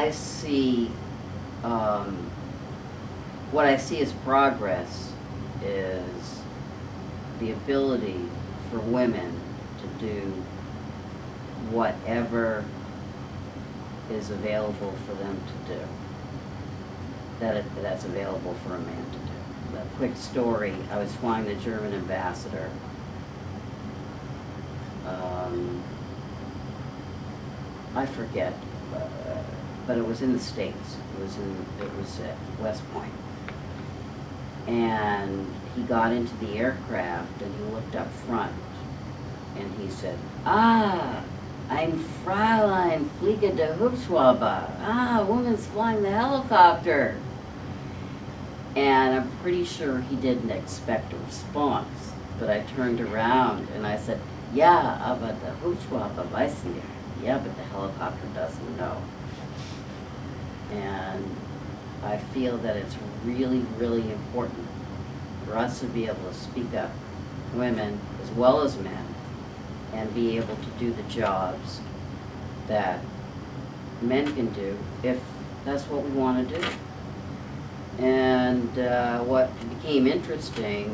I see, what I see as progress is the ability for women to do whatever is available for them to do, that's available for a man to do. A quick story, I was flying the German ambassador. I forget, but it was in the States. It was at West Point. And he got into the aircraft and he looked up front and he said, "Ah, I'm Fräulein Fliege der Hubschrauber. Ah, woman's flying the helicopter." And I'm pretty sure he didn't expect a response, but I turned around and I said, "Ja, aber der Hubschrauber weiß nicht." Yeah, but the helicopter doesn't know. And I feel that it's really, really important for us to be able to speak up, women as well as men, and be able to do the jobs that men can do if that's what we want to do. And what became interesting,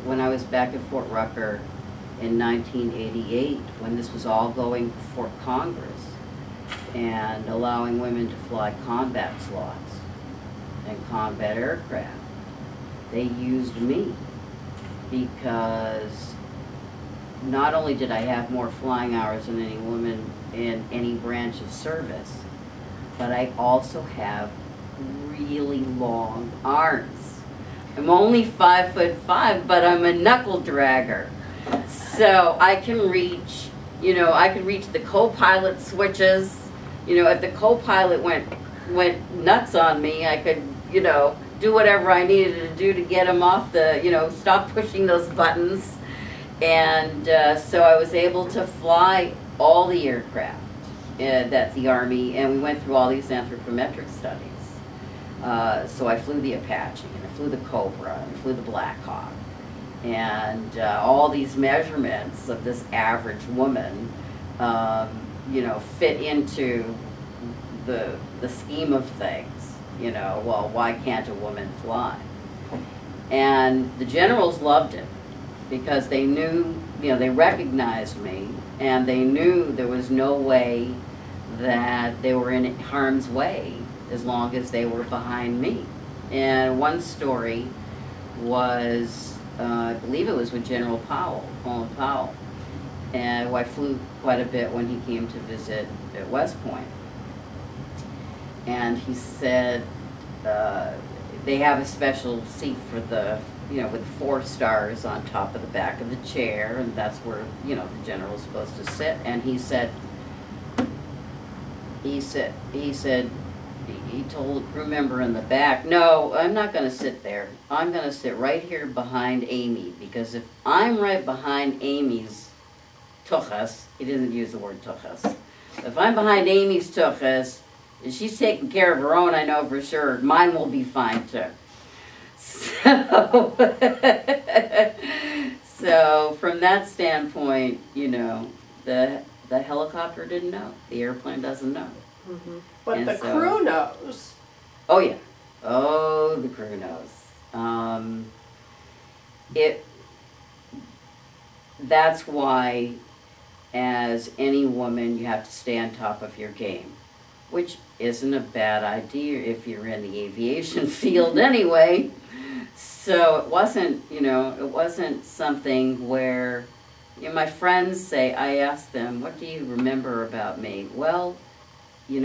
when I was back at Fort Rucker in 1988, when this was all going before Congress and allowing women to fly combat slots and combat aircraft, they used me because not only did I have more flying hours than any woman in any branch of service, but I also have really long arms. I'm only 5'5", but I'm a knuckle-dragger. So I can reach, I can reach the co-pilot switches. If the co-pilot went nuts on me, I could, do whatever I needed to do to get him off the, stop pushing those buttons. And so I was able to fly all the aircraft that the Army, and we went through all these anthropometric studies. So I flew the Apache, and I flew the Cobra, and I flew the Black Hawk. And all these measurements of this average woman, fit into the scheme of things. Well, why can't a woman fly? And the generals loved it because they knew, they recognized me, and they knew there was no way that they were in harm's way as long as they were behind me. And one story was, I believe it was with General Colin Powell, and I flew quite a bit when he came to visit at West Point. And he said they have a special seat for the, with 4 stars on top of the back of the chair, and that's where, the general's supposed to sit. And he told a crew member in the back, "No, I'm not going to sit there. I'm going to sit right here behind Amy, because if I'm right behind Amy's tuchus," he didn't use the word tuchus, "if I'm behind Amy's tuchus, and she's taking care of her own, I know for sure, mine will be fine too." So from that standpoint, the helicopter didn't know. The airplane doesn't know. Mm-hmm. But the crew knows. Oh yeah. Oh, the crew knows. That's why, as any woman, you have to stay on top of your game, which isn't a bad idea if you're in the aviation field anyway. So it wasn't, it wasn't something where, my friends say, I ask them, "What do you remember about me?" "Well, you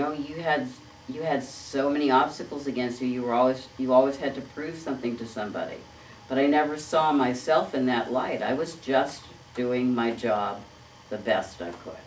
had so many obstacles against you. You always had to prove something to somebody." But I never saw myself in that light. I was just doing my job the best I could.